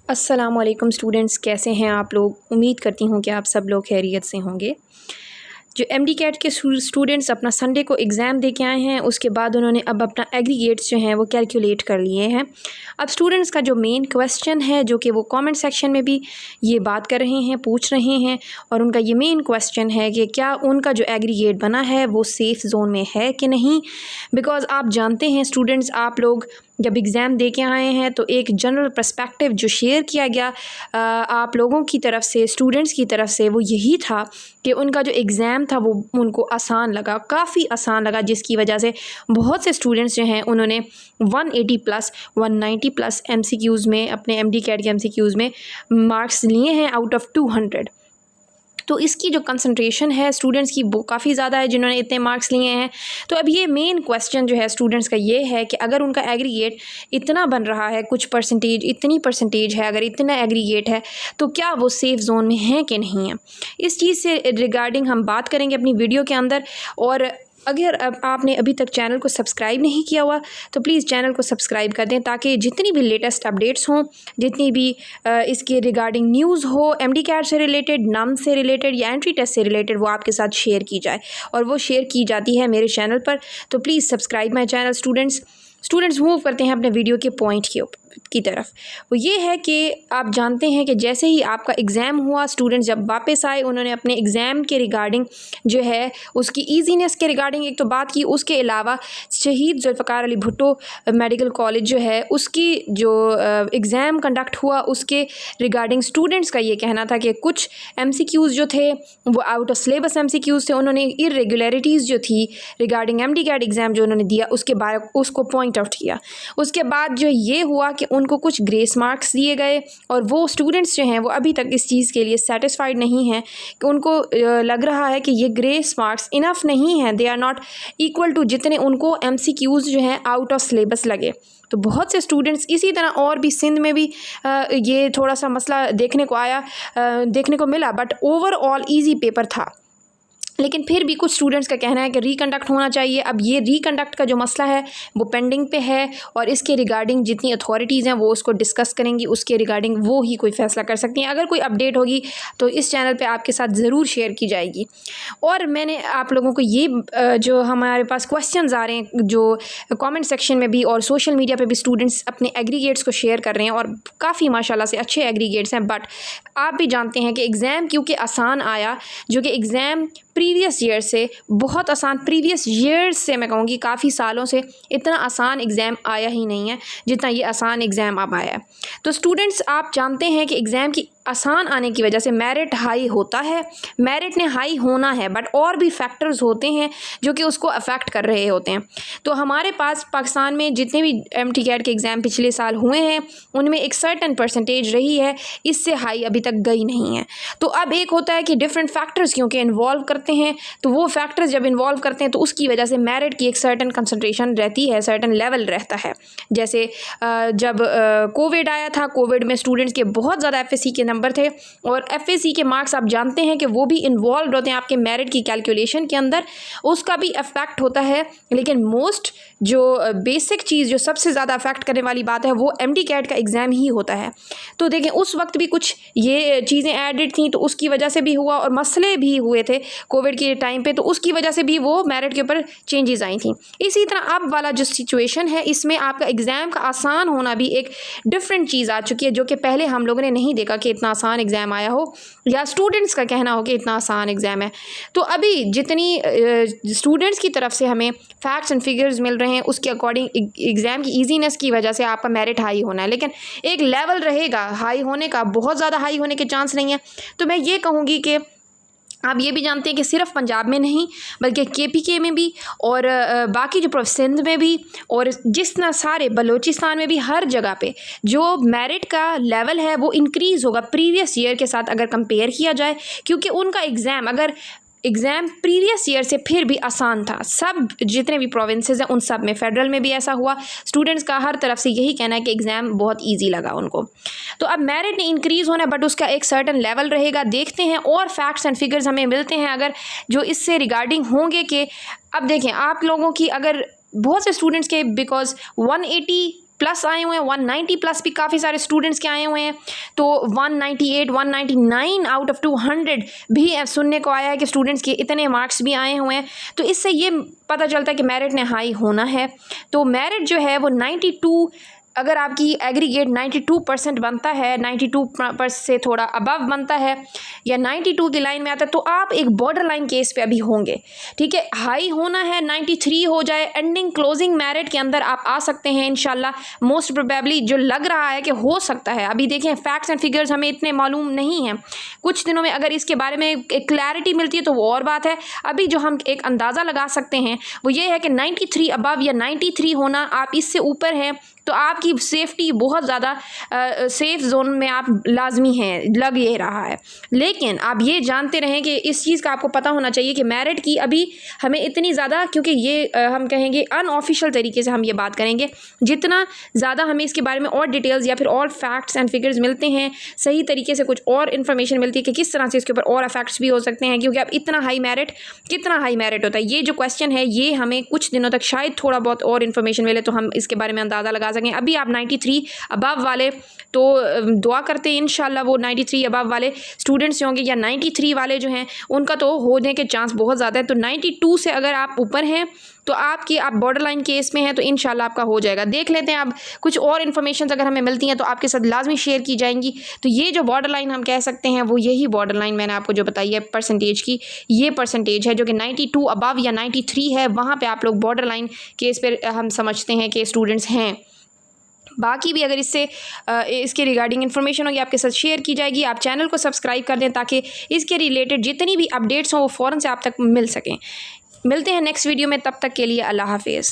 अस्सलामुअलैकुम स्टूडेंट्स, कैसे हैं आप लोग। उम्मीद करती हूँ कि आप सब लोग खैरियत से होंगे। जो एमडी कैट के स्टूडेंट्स अपना संडे को एग्ज़ाम दे के आए हैं, उसके बाद उन्होंने अब अपना एग्रीगेट्स जो हैं वो कैलकुलेट कर लिए हैं। अब स्टूडेंट्स का जो मेन क्वेश्चन है, जो कि वो कमेंट सेक्शन में भी ये बात कर रहे हैं, पूछ रहे हैं, और उनका ये मेन क्वेश्चन है कि क्या उनका जो एग्रीगेट बना है वो सेफ़ जोन में है कि नहीं। बिकॉज़ आप जानते हैं स्टूडेंट्स, आप लोग जब एग्ज़ाम दे के आए हैं तो एक जनरल पर्सपेक्टिव जो शेयर किया गया आप लोगों की तरफ से, स्टूडेंट्स की तरफ से, वो यही था कि उनका जो एग्ज़ाम था वो उनको आसान लगा, काफ़ी आसान लगा, जिसकी वजह से बहुत से स्टूडेंट्स जो हैं उन्होंने 180 प्लस 190 प्लस एमसीक्यूज़ में, अपने एमडी कैट के एमसीक्यूज़ में मार्क्स लिए हैं आउट ऑफ 200। तो इसकी जो कंसंट्रेशन है स्टूडेंट्स की वो काफ़ी ज़्यादा है जिन्होंने इतने मार्क्स लिए हैं। तो अब ये मेन क्वेश्चन जो है स्टूडेंट्स का ये है कि अगर उनका एग्रीगेट इतना बन रहा है, कुछ परसेंटेज, इतनी परसेंटेज है, अगर इतना एग्रीगेट है तो क्या वो सेफ़ जोन में है कि नहीं है। इस चीज़ से रिगार्डिंग हम बात करेंगे अपनी वीडियो के अंदर। और अगर अब आपने अभी तक चैनल को सब्सक्राइब नहीं किया हुआ तो प्लीज़ चैनल को सब्सक्राइब कर दें, ताकि जितनी भी लेटेस्ट अपडेट्स हों, जितनी भी इसके रिगार्डिंग न्यूज़ हो, एमडी कैट से रिलेटेड, नम से रिलेटेड या एंट्री टेस्ट से रिलेटेड, वो आपके साथ शेयर की जाए। और वो शेयर की जाती है मेरे चैनल पर। तो please subscribe my channel students move करते हैं अपने वीडियो के पॉइंट की तरफ। वो ये है कि आप जानते हैं कि जैसे ही आपका एग्ज़ाम हुआ, स्टूडेंट्स जब वापस आए, उन्होंने अपने एग्ज़ाम के रिगार्डिंग जो है उसकी ईजीनेस के रिगार्डिंग एक तो बात की। उसके अलावा शहीद जुल्फ़िकार अली भुट्टो मेडिकल कॉलेज जो है उसकी जो एग्ज़ाम कंडक्ट हुआ, उसके रिगार्डिंग स्टूडेंट्स का ये कहना था कि कुछ एमसीक्यूज़ जो थे वो आउट ऑफ सिलेबस एमसीक्यूज़ थे। उन्होंने इरेगुलरिटीज़ जो थी रिगार्डिंग एमडी कैट एग्ज़ाम जो उन्होंने दिया उसके बारे उसको पॉइंट आउट किया। उसके बाद जो ये हुआ कि उनको कुछ ग्रेस मार्क्स दिए गए, और वो स्टूडेंट्स जो हैं वो अभी तक इस चीज़ के लिए सेटिस्फाइड नहीं हैं कि उनको लग रहा है कि ये ग्रेस मार्क्स इनफ नहीं हैं, they are not equal to जितने उनको एमसीक्यूज़ जो हैं आउट ऑफ सिलेबस लगे। तो बहुत से स्टूडेंट्स इसी तरह, और भी सिंध में भी ये थोड़ा सा मसला देखने को मिला, बट ओवरऑल ईजी पेपर था। लेकिन फिर भी कुछ स्टूडेंट्स का कहना है कि रिकंडक्ट होना चाहिए। अब ये रिकंडक्ट का जो मसला है वो पेंडिंग पे है, और इसके रिगार्डिंग जितनी अथॉरिटीज़ हैं वो उसको डिस्कस करेंगी, उसके रिगार्डिंग वो ही कोई फ़ैसला कर सकती हैं। अगर कोई अपडेट होगी तो इस चैनल पे आपके साथ ज़रूर शेयर की जाएगी। और मैंने आप लोगों को ये जो हमारे पास क्वेश्चंस आ रहे हैं, जो कमेंट सेक्शन में भी और सोशल मीडिया पे भी स्टूडेंट्स अपने एग्रीगेट्स को शेयर कर रहे हैं, और काफ़ी माशाल्लाह से अच्छे एग्रीगेट्स हैं। बट आप भी जानते हैं कि एग्ज़ाम क्योंकि आसान आया, जो कि एग्ज़ाम प्रीवियस ईयर से बहुत आसान, प्रीवियस ईयर्स से मैं कहूँगी काफ़ी सालों से इतना आसान एग्ज़ाम आया ही नहीं है जितना ये आसान एग्ज़ाम अब आया है। तो स्टूडेंट्स, आप जानते हैं कि एग्ज़ाम की आसान आने की वजह से मेरिट हाई होता है, मेरिट ने हाई होना है, बट और भी फैक्टर्स होते हैं जो कि उसको अफेक्ट कर रहे होते हैं। तो हमारे पास पाकिस्तान में जितने भी एमटी कैट के एग्ज़ाम पिछले साल हुए हैं उनमें एक सर्टन परसेंटेज रही है, इससे हाई अभी तक गई नहीं है। तो अब एक होता है कि डिफरेंट फैक्टर्स क्योंकि इन्वॉल्व करते हैं, तो वो फैक्टर्स जब इन्वॉल्व करते हैं तो उसकी वजह से मेरिट की एक सर्टन कंसंट्रेशन रहती है, सर्टन लेवल रहता है। जैसे जब कोविड आया था, कोविड में स्टूडेंट्स के बहुत ज़्यादा एफएससी के नंबर थे, और एफएससी के मार्क्स आप जानते हैं कि वो भी इन्वॉल्व होते हैं आपके मेरिट की कैलकुलेशन के अंदर, उसका भी अफेक्ट होता है। लेकिन मोस्ट जो बेसिक चीज़ जो सबसे ज़्यादा अफेक्ट करने वाली बात है वो एमडी कैट का एग्ज़ाम ही होता है। तो देखें, उस वक्त भी कुछ ये चीज़ें एडेड थी, तो उसकी वजह से भी हुआ, और मसले भी हुए थे कोविड के टाइम पे, तो उसकी वजह से भी वो मेरिट के ऊपर चेंजेस आई थी। इसी तरह अब वाला जो सिचुएशन है, इसमें आपका एग्ज़ाम का आसान होना भी एक डिफरेंट चीज़ आ चुकी है, जो कि पहले हम लोगों ने नहीं देखा कि इतना आसान एग्ज़ाम आया हो, या स्टूडेंट्स का कहना हो कि इतना आसान एग्ज़ाम है। तो अभी जितनी स्टूडेंट्स की तरफ से हमें फैक्ट्स एंड फिगर्स मिल रहे हैं, उसके अकॉर्डिंग एग्ज़ाम की ईजीनेस की वजह से आपका मेरिट हाई होना है, लेकिन एक लेवल रहेगा हाई होने का, बहुत ज़्यादा हाई होने के चांस नहीं है। तो मैं ये कहूँगी कि आप ये भी जानते हैं कि सिर्फ पंजाब में नहीं बल्कि केपीके में भी, और बाकी जो सिंध में भी, और जिस तरह सारे बलूचिस्तान में भी, हर जगह पे जो मेरिट का लेवल है वो इंक्रीज़ होगा प्रीवियस ईयर के साथ अगर कंपेयर किया जाए, क्योंकि उनका एग्ज़ाम प्रीवियस ईयर से फिर भी आसान था। सब जितने भी प्रोविंसेस हैं उन सब में, फेडरल में भी ऐसा हुआ। स्टूडेंट्स का हर तरफ से यही कहना है कि एग्ज़ाम बहुत इजी लगा उनको। तो अब मेरिट ने इंक्रीज़ होना है, बट उसका एक सर्टन लेवल रहेगा। देखते हैं और फैक्ट्स एंड फिगर्स हमें मिलते हैं अगर जो इससे रिगार्डिंग होंगे कि अब देखें आप लोगों की, अगर बहुत से स्टूडेंट्स के बिकॉज 180 प्लस आए हुए हैं, 190 प्लस भी काफ़ी सारे स्टूडेंट्स के आए हुए हैं। तो 198, 199 आउट ऑफ 200 भी सुनने को आया है कि स्टूडेंट्स के इतने मार्क्स भी आए हुए हैं। तो इससे ये पता चलता है कि मेरिट ने हाई होना है। तो मेरिट जो है वो 92, अगर आपकी एग्रीगेट 92% बनता है, 92% से थोड़ा अबव बनता है या 92 की लाइन में आता है, तो आप एक बॉर्डर लाइन केस पे अभी होंगे, ठीक है। हाई होना है 93 हो जाए, एंडिंग क्लोजिंग मेरिट के अंदर आप आ सकते हैं इंशाल्लाह। मोस्ट प्रोबेबली जो लग रहा है कि हो सकता है, अभी देखें फैक्ट्स एंड फिगर्स हमें इतने मालूम नहीं हैं, कुछ दिनों में अगर इसके बारे में एक क्लैरिटी मिलती है तो वो और बात है। अभी जो हम एक अंदाज़ा लगा सकते हैं वो ये है कि 93 अबव या 93 होना, आप इससे ऊपर हैं तो आपकी सेफ्टी बहुत ज़्यादा सेफ़ जोन में आप लाजमी हैं, लग ये रहा है। लेकिन आप ये जानते रहें कि इस चीज़ का आपको पता होना चाहिए कि मेरिट की अभी हमें इतनी ज़्यादा, क्योंकि ये हम कहेंगे अनऑफिशियल तरीके से हम ये बात करेंगे, जितना ज़्यादा हमें इसके बारे में और डिटेल्स या फिर और फैक्ट्स एंड फिगर्स मिलते हैं, सही तरीके से कुछ और इन्फॉर्मेशन मिलती है कि किस तरह से इसके ऊपर और इफेक्ट्स भी हो सकते हैं। क्योंकि अब इतना हाई मेरिट, कितना हाई मेरिट होता है, ये जो क्वेश्चन है ये हमें कुछ दिनों तक शायद थोड़ा बहुत और इन्फॉर्मेशन मिले तो हम इसके बारे में अंदाज़ा लगा सकें। अभी आप 93 अबव वाले, तो दुआ करते हैं इंशाल्लाह वो 93 अबव वाले स्टूडेंट्स होंगे, या 93 वाले जो हैं उनका तो होने के चांस बहुत ज़्यादा है। तो 92 से अगर आप ऊपर हैं तो आप बॉर्डर लाइन केस में हैं तो इंशाल्लाह आपका हो जाएगा। देख लेते हैं अब कुछ और इन्फॉर्मेशन अगर हमें मिलती हैं तो आपके साथ लाजमी शेयर की जाएंगी। तो ये जो बॉर्डर लाइन हम कह सकते हैं वो यही बॉर्डर लाइन मैंने आपको जो बताई है परसेंटेज की, ये परसेंटेज है जो कि 92 अबव या 93 है, वहाँ पर आप लोग बॉर्डर लाइन केस पर हम समझते हैं कि स्टूडेंट्स हैं। बाकी भी अगर इसके रिगार्डिंग इन्फॉर्मेशन होगी आपके साथ शेयर की जाएगी। आप चैनल को सब्सक्राइब कर दें ताकि इसके रिलेटेड जितनी भी अपडेट्स हों वो फ़ौरन से आप तक मिल सकें। मिलते हैं नेक्स्ट वीडियो में, तब तक के लिए अल्लाह हाफिज़।